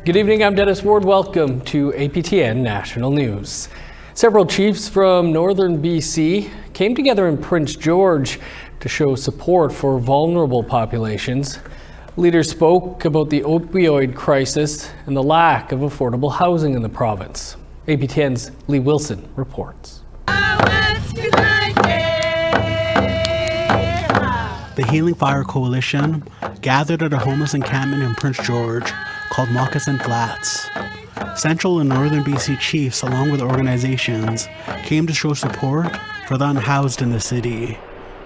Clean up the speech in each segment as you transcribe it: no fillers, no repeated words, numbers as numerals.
Good evening, I'm Dennis Ward. Welcome to APTN National News. Several chiefs from northern BC came together in Prince George to show support for vulnerable populations. Leaders spoke about the opioid crisis and the lack of affordable housing in the province. APTN's Lee Wilson reports. The Healing Fire Coalition gathered at a homeless encampment in Prince George called Moccasin Flats. Central and northern BC chiefs, along with organizations, came to show support for the unhoused in the city.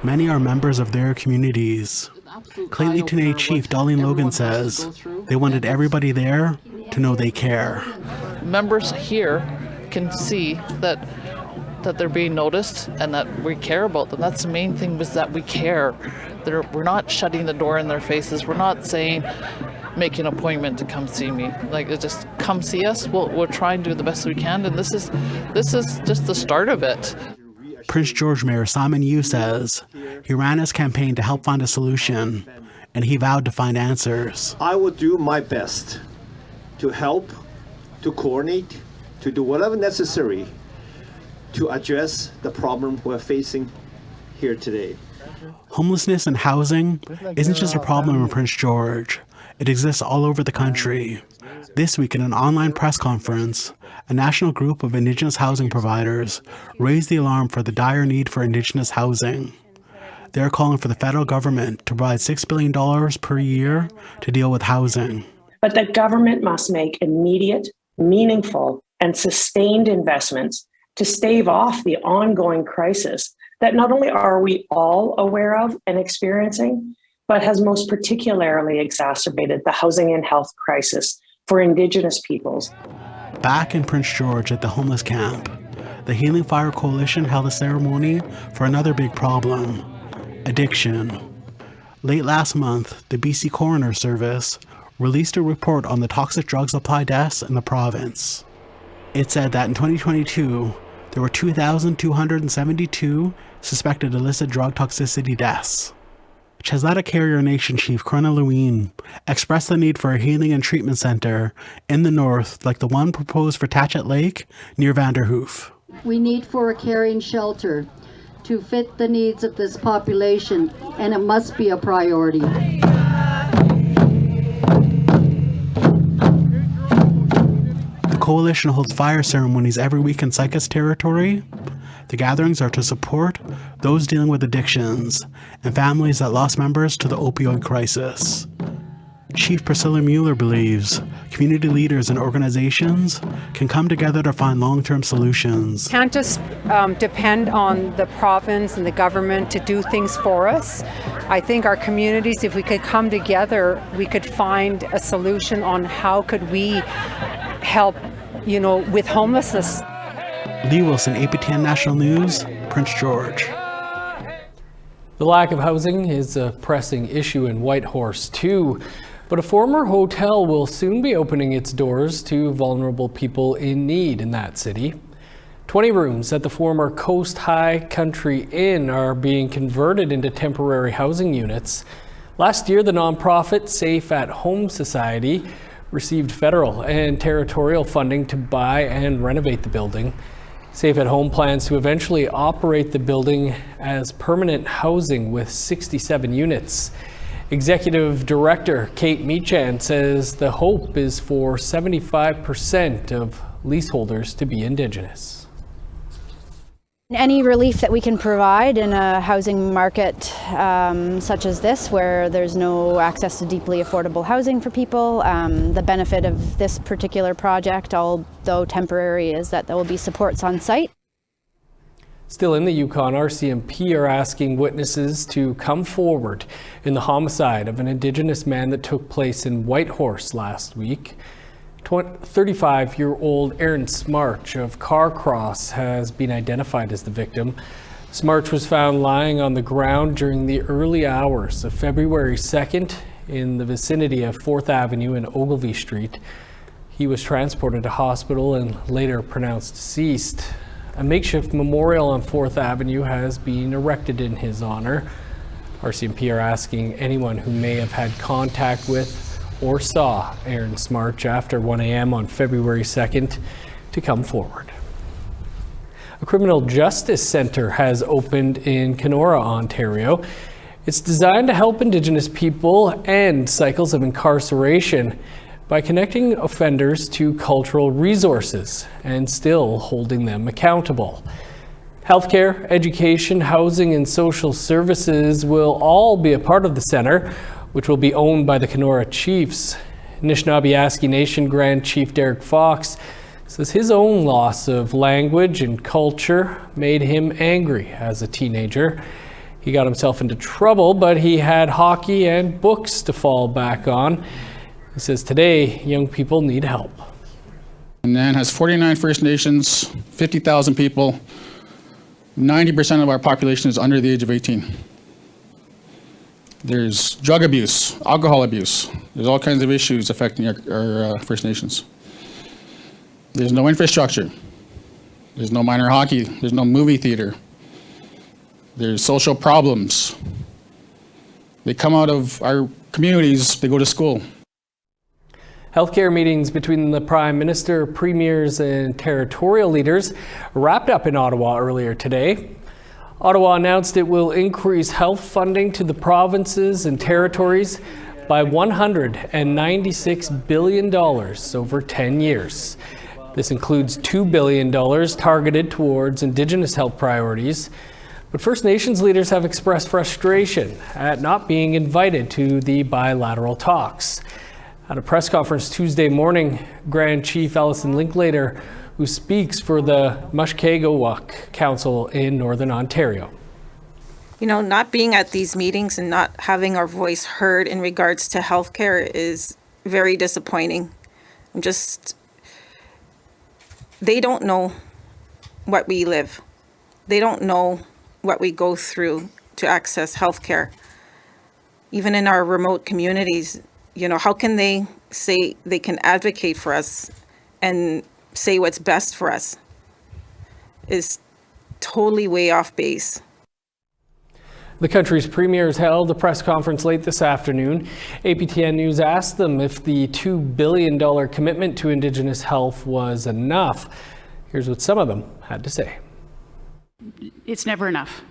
Many are members of their communities. Clayton Tenay Chief Darlene Logan says they wanted everybody there to know they care. Members here can see that they're being noticed and that we care about them. That's the main thing, was that we care. We're not shutting the door in their faces. We're not saying, make an appointment to come see me. Like, it's just come see us. We'll try and do the best we can. And this is just the start of it. Prince George Mayor Simon Yu says he ran his campaign to help find a solution, and he vowed to find answers. I will do my best to help, to coordinate, to do whatever necessary to address the problem we're facing here today. Homelessness and housing isn't just a problem in Prince George. It exists all over the country. This week in an online press conference, a national group of Indigenous housing providers raised the alarm for the dire need for Indigenous housing. They're calling for the federal government to provide $6 billion per year to deal with housing. But the government must make immediate, meaningful, and sustained investments to stave off the ongoing crisis that not only are we all aware of and experiencing, but has most particularly exacerbated the housing and health crisis for Indigenous peoples. Back in Prince George at the homeless camp, the Healing Fire Coalition held a ceremony for another big problem: addiction. Late last month, the BC Coroner Service released a report on the toxic drug supply deaths in the province. It said that in 2022, there were 2,272 suspected illicit drug toxicity deaths. Chesletta Carrier Nation Chief Corona Lewin expressed the need for a healing and treatment center in the north, like the one proposed for Tatchet Lake near Vanderhoof. We need for a caring shelter to fit the needs of this population, and it must be a priority. The coalition holds fire ceremonies every week in Sycus territory. The gatherings are to support those dealing with addictions and families that lost members to the opioid crisis. Chief Priscilla Mueller believes community leaders and organizations can come together to find long-term solutions. Can't just depend on the province and the government to do things for us. I think our communities, if we could come together, we could find a solution on how could we help, with homelessness. Lee Wilson, APTN National News, Prince George. The lack of housing is a pressing issue in Whitehorse too, but a former hotel will soon be opening its doors to vulnerable people in need in that city. 20 rooms at the former Coast High Country Inn are being converted into temporary housing units. Last year, the nonprofit Safe at Home Society received federal and territorial funding to buy and renovate the building. Safe at Home plans to eventually operate the building as permanent housing with 67 units. Executive Director Kate Meechan says the hope is for 75% of leaseholders to be Indigenous. Any relief that we can provide in a housing market such as this, where there's no access to deeply affordable housing for people, the benefit of this particular project, although temporary, is that there will be supports on site. Still in the Yukon, RCMP are asking witnesses to come forward in the homicide of an Indigenous man that took place in Whitehorse last week. 35-year-old Aaron Smarch of Carcross has been identified as the victim. Smarch was found lying on the ground during the early hours of February 2nd in the vicinity of 4th Avenue and Ogilvie Street. He was transported to hospital and later pronounced deceased. A makeshift memorial on 4th Avenue has been erected in his honor. RCMP are asking anyone who may have had contact with or saw Aaron's march after 1 a.m. on February 2nd to come forward. A criminal justice centre has opened in Kenora, Ontario. It's designed to help Indigenous people end cycles of incarceration by connecting offenders to cultural resources and still holding them accountable. Healthcare, education, housing, and social services will all be a part of the centre, which will be owned by the Kenora Chiefs. Anishinaabe Nation Grand Chief Derek Fox says his own loss of language and culture made him angry as a teenager. He got himself into trouble, but he had hockey and books to fall back on. He says today, young people need help. Nan has 49 First Nations, 50,000 people. 90% of our population is under the age of 18. There's drug abuse, alcohol abuse. There's all kinds of issues affecting our First Nations. There's no infrastructure. There's no minor hockey. There's no movie theater. There's social problems. They come out of our communities, they go to school. Healthcare meetings between the Prime Minister, premiers, and territorial leaders wrapped up in Ottawa earlier today. Ottawa announced it will increase health funding to the provinces and territories by $196 billion over 10 years. This includes $2 billion targeted towards Indigenous health priorities. But First Nations leaders have expressed frustration at not being invited to the bilateral talks. At a press conference Tuesday morning, Grand Chief Alison Linklater, who speaks for the Mushkegowuk Council in Northern Ontario. You know, not being at these meetings and not having our voice heard in regards to healthcare is very disappointing. They don't know what we live. They don't know what we go through to access healthcare. Even in our remote communities, you know, how can they say they can advocate for us and say what's best for us? Is totally way off base. The country's premiers held a press conference late this afternoon. APTN News asked them if the $2 billion commitment to Indigenous health was enough. Here's what some of them had to say. It's never enough.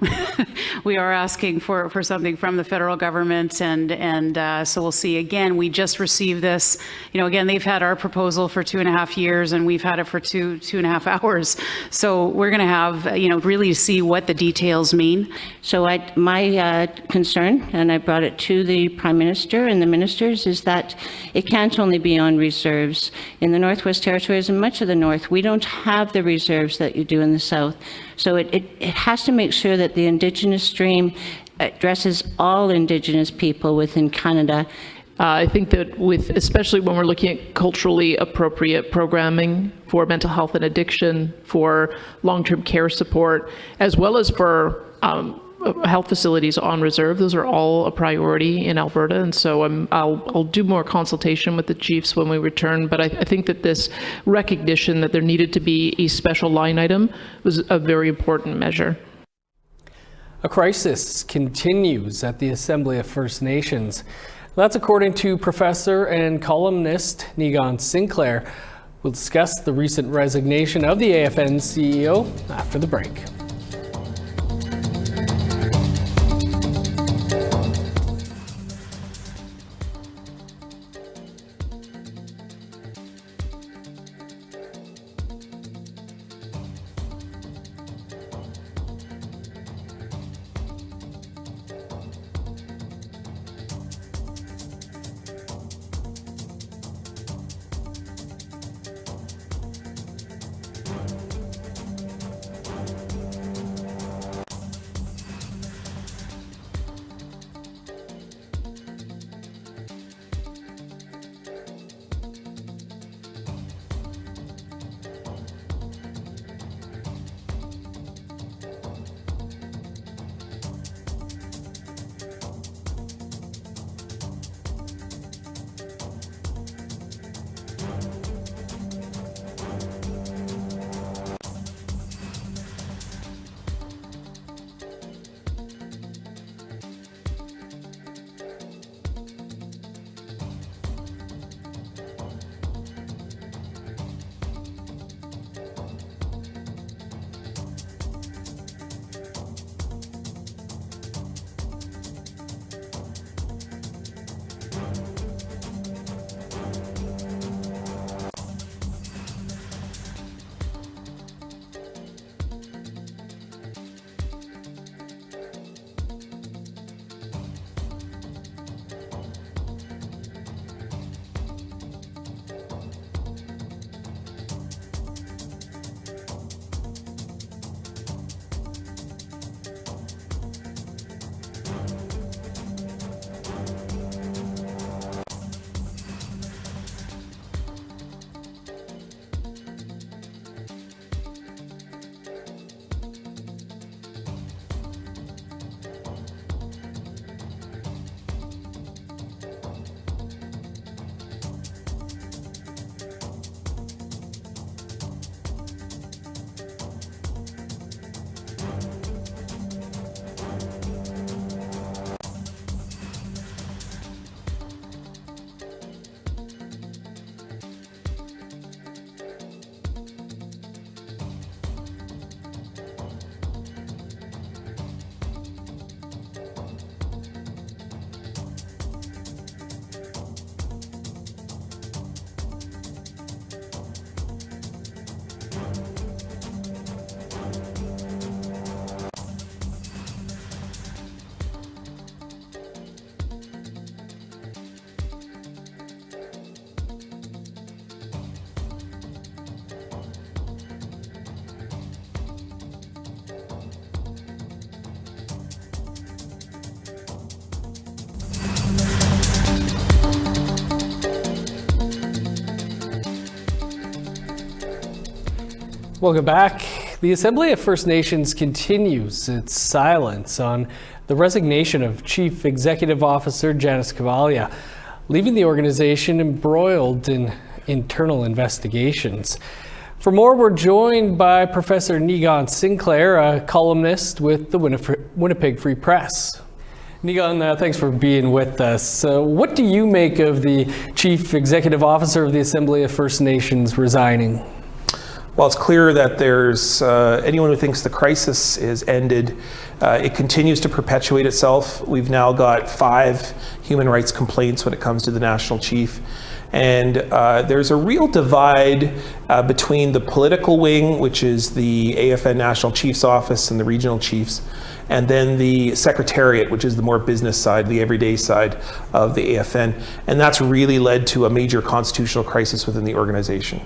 We are asking for something from the federal government, and so we'll see. Again, we just received this. You know, again, they've had our proposal for 2.5 years, and we've had it for 2.5 hours. So we're going to have, you know, really see what the details mean. So my concern, and I brought it to the Prime Minister and the ministers, is that it can't only be on reserves. In the Northwest Territories and much of the North, we don't have the reserves that you do in the South. So it has to make sure that the Indigenous stream addresses all Indigenous people within Canada. I think that especially when we're looking at culturally appropriate programming for mental health and addiction, for long-term care support, as well as for health facilities on reserve, those are all a priority in Alberta. And so I'll do more consultation with the chiefs when we return. But I think that this recognition that there needed to be a special line item was a very important measure. A crisis continues at the Assembly of First Nations. That's according to professor and columnist Negan Sinclair. We'll discuss the recent resignation of the AFN CEO after the break. Welcome back. The Assembly of First Nations continues its silence on the resignation of Chief Executive Officer Janice Cavalia, leaving the organization embroiled in internal investigations. For more, we're joined by Professor Niigaan Sinclair, a columnist with the Winnipeg Free Press. Niigaan, thanks for being with us. What do you make of the Chief Executive Officer of the Assembly of First Nations resigning? Well, it's clear that there's anyone who thinks the crisis is ended, it continues to perpetuate itself. We've now got 5 human rights complaints when it comes to the National Chief. And there's a real divide between the political wing, which is the AFN National Chief's Office and the regional chiefs, and then the Secretariat, which is the more business side, the everyday side of the AFN. And that's really led to a major constitutional crisis within the organization.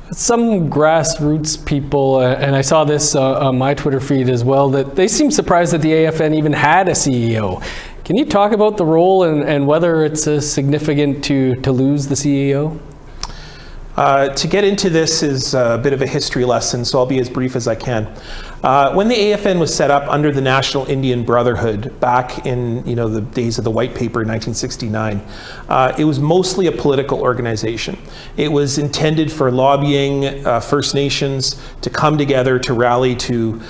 Some grassroots people, and I saw this on my Twitter feed as well, that they seem surprised that the AFN even had a CEO. Can you talk about the role and whether it's significant to lose the CEO? To get into this is a bit of a history lesson, so I'll be as brief as I can. When the AFN was set up under the National Indian Brotherhood back in the days of the White Paper in 1969, it was mostly a political organization. It was intended for lobbying First Nations to come together to rally to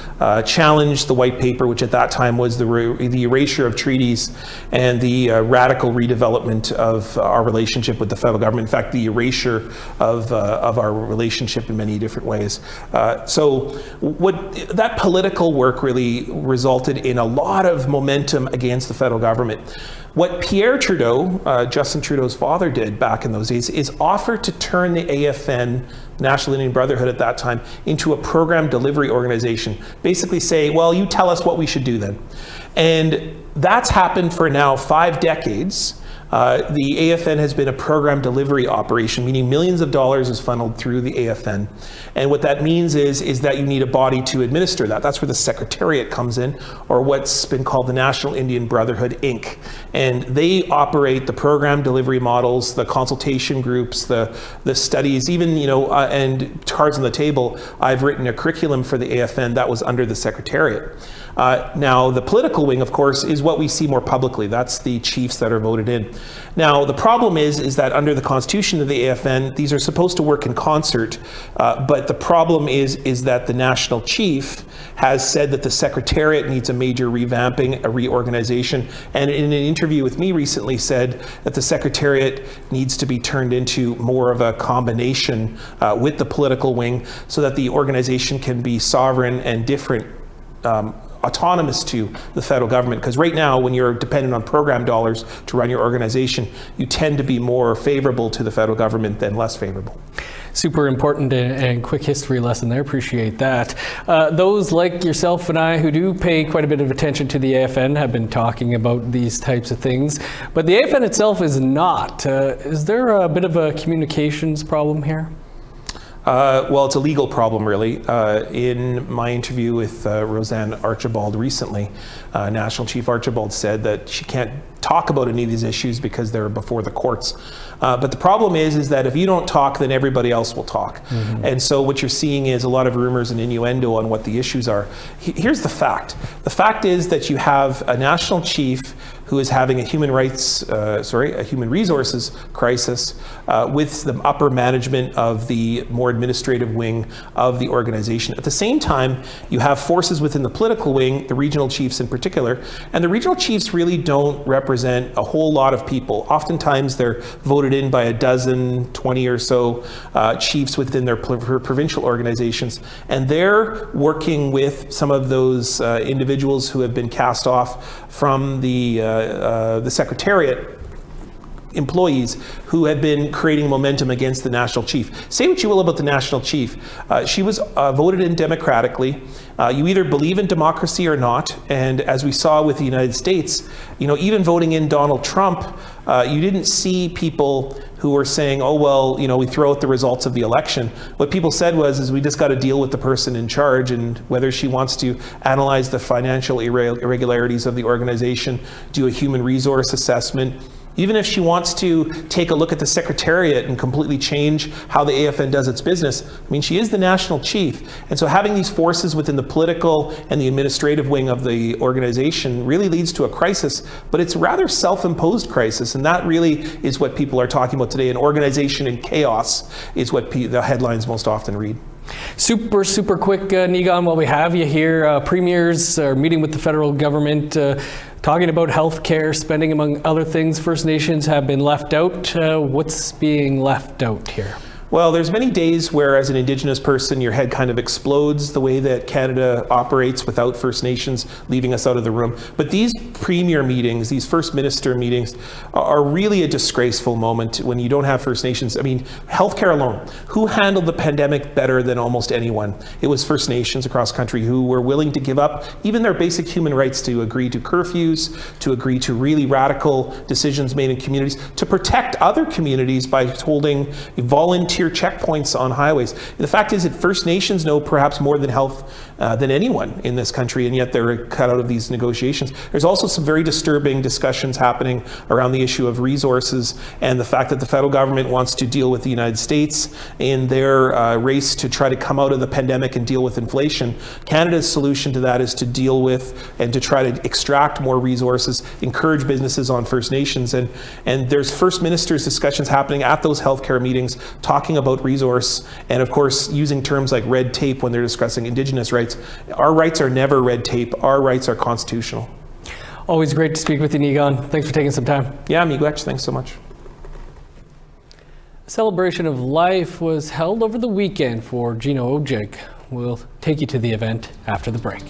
challenge the White Paper, which at that time was the erasure of treaties and the radical redevelopment of our relationship with the federal government. In fact, the erasure of our relationship in many different ways. So that political work really resulted in a lot of momentum against the federal government. What Pierre Trudeau, Justin Trudeau's father, did back in those days is offer to turn the AFN, National Indian Brotherhood at that time, into a program delivery organization. Basically say, well, you tell us what we should do then. And that's happened for now 5 decades. The AFN has been a program delivery operation, meaning millions of dollars is funneled through the AFN. And what that means is that you need a body to administer that. That's where the Secretariat comes in, or what's been called the National Indian Brotherhood, Inc. And they operate the program delivery models, the consultation groups, the studies, even, and cards on the table. I've written a curriculum for the AFN that was under the Secretariat. Now, the political wing, of course, is what we see more publicly. That's the chiefs that are voted in. Now, the problem is that under the constitution of the AFN, these are supposed to work in concert, but the problem is that the national chief has said that the Secretariat needs a major revamping, a reorganization, and in an interview with me recently said that the Secretariat needs to be turned into more of a combination with the political wing so that the organization can be sovereign and different, autonomous to the federal government. Because right now, when you're dependent on program dollars to run your organization, you tend to be more favorable to the federal government than less favorable. Super important and quick history lesson there. Appreciate that. Those like yourself and I who do pay quite a bit of attention to the AFN have been talking about these types of things, but the AFN itself is not. Is there a bit of a communications problem here? Well, it's a legal problem, really. In my interview with Roseanne Archibald recently, National Chief Archibald said that she can't talk about any of these issues because they're before the courts. But the problem is that if you don't talk, then everybody else will talk. Mm-hmm. And so what you're seeing is a lot of rumors and innuendo on what the issues are. Here's the fact. The fact is that you have a national chief who is having a human resources crisis with the upper management of the more administrative wing of the organization. At the same time, you have forces within the political wing, the regional chiefs in particular, and the regional chiefs really don't represent a whole lot of people. Oftentimes they're voted in by a dozen, 20 or so chiefs within their provincial organizations, and they're working with some of those individuals who have been cast off from the Secretariat employees who have been creating momentum against the national chief. Say what you will about the national chief. She was voted in democratically. You either believe in democracy or not. And as we saw with the United States, even voting in Donald Trump, you didn't see people who were saying, oh, well, we throw out the results of the election. What people said was, we just got to deal with the person in charge, and whether she wants to analyze the financial irregularities of the organization, do a human resource assessment, Even if she wants to take a look at the Secretariat and completely change how the AFN does its business, I mean, she is the national chief. And so having these forces within the political and the administrative wing of the organization really leads to a crisis, but it's a rather self-imposed crisis. And that really is what people are talking about today. An organization in chaos is what the headlines most often read. Super quick, Niigaan, while we have you here, premiers are meeting with the federal government, talking about healthcare spending, among other things. First Nations have been left out. What's being left out here? Well, there's many days where, as an Indigenous person, your head kind of explodes the way that Canada operates without First Nations leaving us out of the room. But these premier meetings, these First Minister meetings, are really a disgraceful moment when you don't have First Nations. I mean, healthcare alone. Who handled the pandemic better than almost anyone? It was First Nations across country who were willing to give up even their basic human rights to agree to curfews, to agree to really radical decisions made in communities, to protect other communities by holding volunteer checkpoints on highways. The fact is that First Nations know perhaps more than health than anyone in this country, and yet they're cut out of these negotiations. There's also some very disturbing discussions happening around the issue of resources and the fact that the federal government wants to deal with the United States in their race to try to come out of the pandemic and deal with inflation. Canada's solution to that is to deal with and to try to extract more resources, encourage businesses on First Nations, and there's First Ministers discussions happening at those healthcare meetings talking about resource and, of course, using terms like red tape when they're discussing Indigenous rights. Our rights are never red tape. Our rights are constitutional. Always great to speak with you, Niigaan. Thanks for taking some time. Yeah, Miigwech, thanks so much. A celebration of life was held over the weekend for Gina Ojig. We'll take you to the event after the break.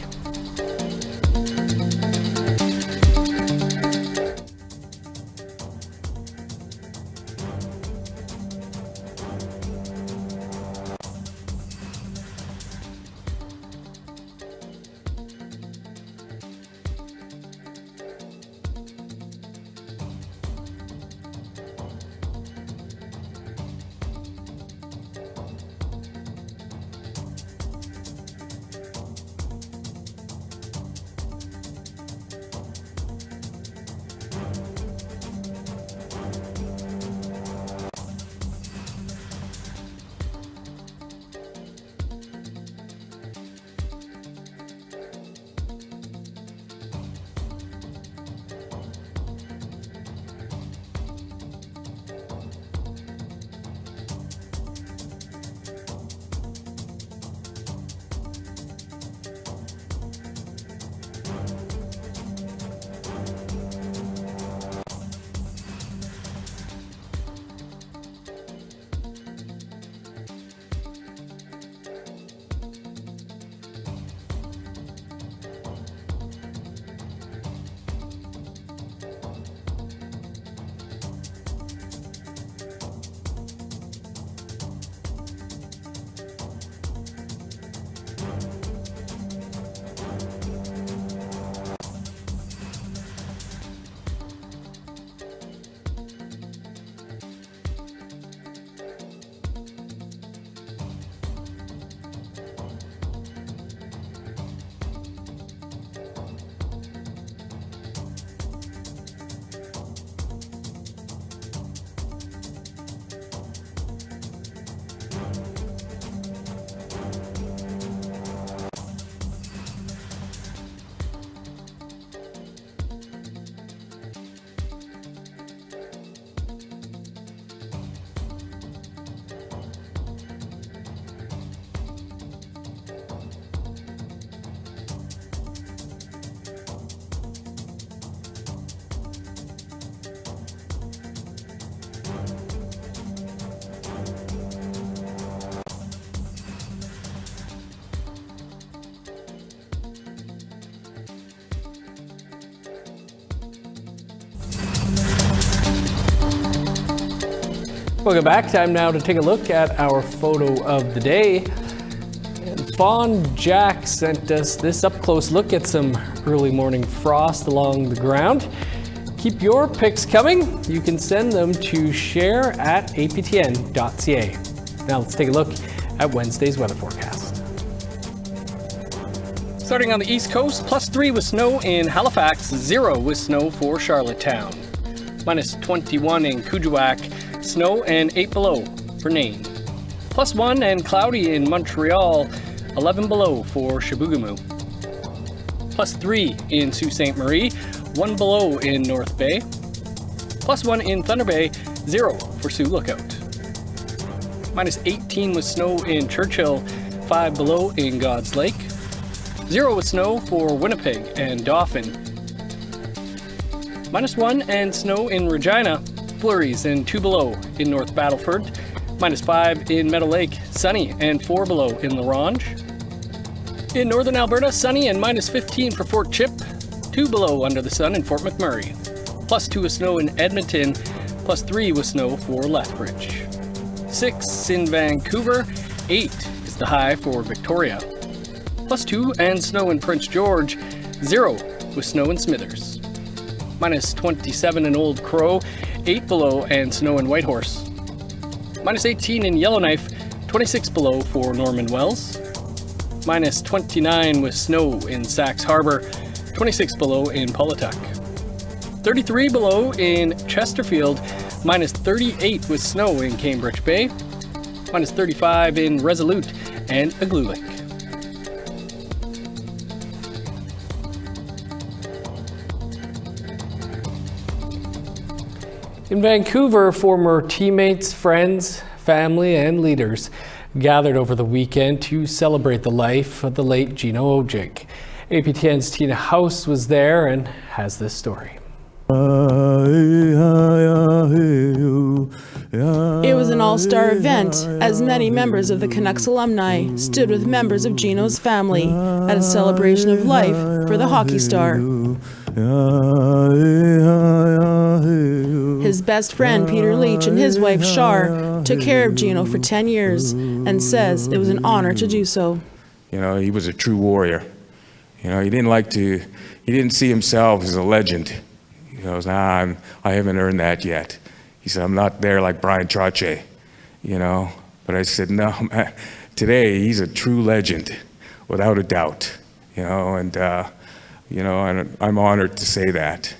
Welcome back. Time now to take a look at our photo of the day. And Fawn Jack sent us this up-close look at some early morning frost along the ground. Keep your pics coming. You can send them to share@aptn.ca. Now let's take a look at Wednesday's weather forecast. Starting on the East Coast, +3 with snow in Halifax, 0 with snow for Charlottetown. minus 21 in Kuujjuaq, snow and 8 below for Nain. Plus 1 and cloudy in Montreal, 11 below for Chibougamau. Plus 3 in Sault Ste. Marie, 1 below in North Bay. Plus 1 in Thunder Bay, 0 for Sioux Lookout. Minus 18 with snow in Churchill, 5 below in God's Lake. 0 with snow for Winnipeg and Dauphin. Minus 1 and snow in Regina, flurries and 2 below in North Battleford. Minus 5 in Meadow Lake, sunny and 4 below in La Ronge. In northern Alberta, sunny and minus 15 for Fort Chip, 2 below under the sun in Fort McMurray. Plus 2 with snow in Edmonton, plus 3 with snow for Lethbridge. 6 in Vancouver, 8 is the high for Victoria. Plus 2 and snow in Prince George, 0 with snow in Smithers. Minus 27 in Old Crow, 8 below and snow in Whitehorse. Minus 18 in Yellowknife, 26 below for Norman Wells. Minus 29 with snow in Sax Harbor, 26 below in Paulatuck. 33 below in Chesterfield, minus 38 with snow in Cambridge Bay, minus 35 in Resolute and Igloolik. In Vancouver, former teammates, friends, family, and leaders gathered over the weekend to celebrate the life of the late Gino Ojik. APTN's Tina House was there and has this story. It was an all-star event as many members of the Canucks alumni stood with members of Gino's family at a celebration of life for the hockey star. His best friend Peter Leach and his wife Shar took care of Gino for 10 years and says it was an honor to do so. You know, he was a true warrior. You know, he didn't see himself as a legend. He goes, I haven't earned that yet. He said, I'm not there like Brian Trottier, you know. But I said, no, man, today he's a true legend, without a doubt, you know, and I'm honored to say that.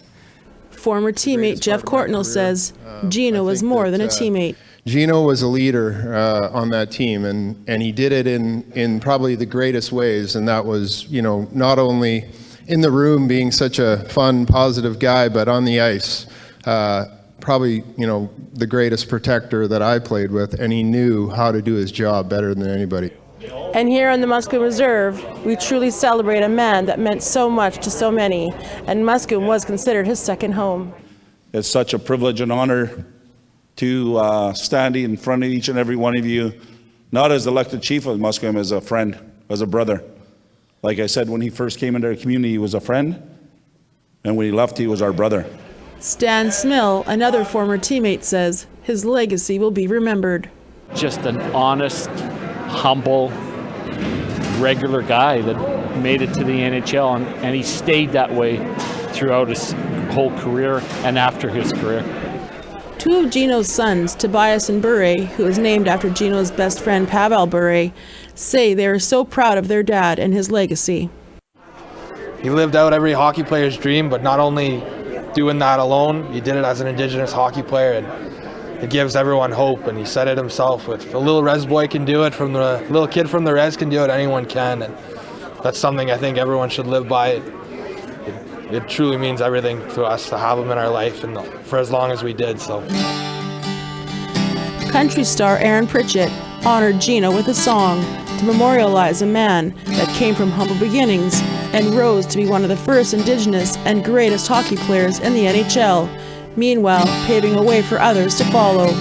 Former teammate Jeff Courtnall says Gino was more than a teammate. Gino was a leader on that team, and he did it in probably the greatest ways, and that was, you know, not only in the room being such a fun, positive guy, but on the ice, probably, you know, the greatest protector that I played with, and he knew how to do his job better than anybody. And here on the Musqueam Reserve, we truly celebrate a man that meant so much to so many, and Musqueam was considered his second home. It's such a privilege and honor to stand in front of each and every one of you, not as elected chief of Musqueam, as a friend, as a brother. Like I said, when he first came into our community, he was a friend, and when he left, he was our brother. Stan Smill, another former teammate, says his legacy will be remembered. Just an honest, humble, regular guy that made it to the NHL, and he stayed that way throughout his whole career and after his career. Two of Gino's sons, Tobias and Bure, who is named after Gino's best friend Pavel Bure, say they are so proud of their dad and his legacy. He lived out every hockey player's dream, but not only doing that alone, he did it as an Indigenous hockey player, and it gives everyone hope, and he said it himself, if a little res boy can do it, from the little kid from the res can do it, anyone can, and that's something I think everyone should live by. It truly means everything to us to have him in our life, and for as long as we did. So, country star Aaron Pritchett honored Gino with a song to memorialize a man that came from humble beginnings and rose to be one of the first Indigenous and greatest hockey players in the NHL, meanwhile paving a way for others to follow.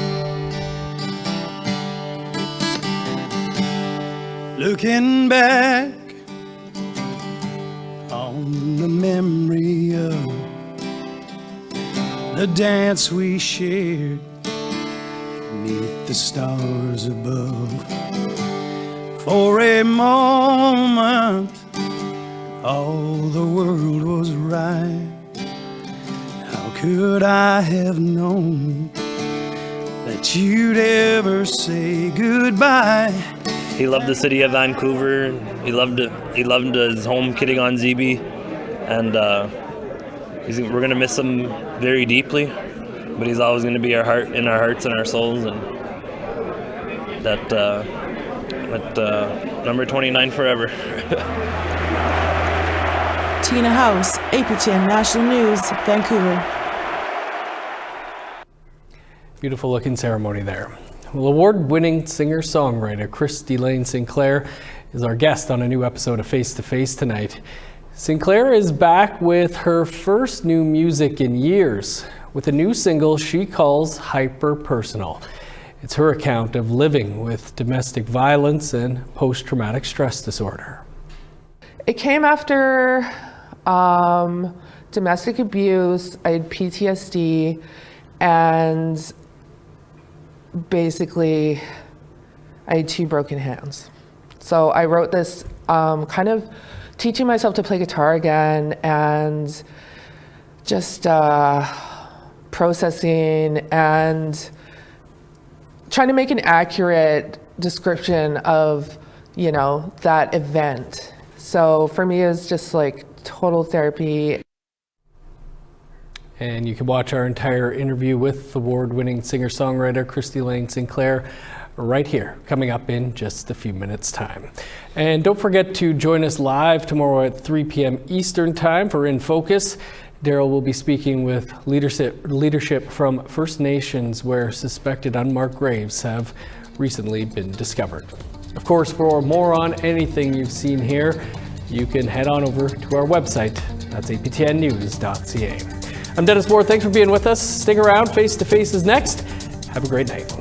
Looking back on the memory of the dance we shared beneath the stars above. For a moment, all the world was right. How could I have known that you'd ever say goodbye? He loved the city of Vancouver. He loved his home kidding on ZB, and we're gonna miss him very deeply. but he's always going to be in our hearts and our souls, and that number 29 forever. Tina House, APTN National News, Vancouver. Beautiful looking ceremony there. Well, award-winning singer-songwriter Christy Lane Sinclair is our guest on a new episode of Face to Face tonight. Sinclair is back with her first new music in years, with a new single she calls Hyper Personal. It's her account of living with domestic violence and post-traumatic stress disorder. It came after domestic abuse. I had PTSD, and basically I had 2 broken hands. So I wrote this kind of teaching myself to play guitar again, and just processing and trying to make an accurate description of, you know, that event. So for me, it was just like total therapy. And you can watch our entire interview with award-winning singer-songwriter Christy Lane Sinclair right here, coming up in just a few minutes' time. And don't forget to join us live tomorrow at 3 p.m. Eastern Time for In Focus. Daryl will be speaking with leadership from First Nations, where suspected unmarked graves have recently been discovered. Of course, for more on anything you've seen here, you can head on over to our website. That's aptnnews.ca. I'm Dennis Moore. Thanks for being with us. Stick around. Face to Face is next. Have a great night.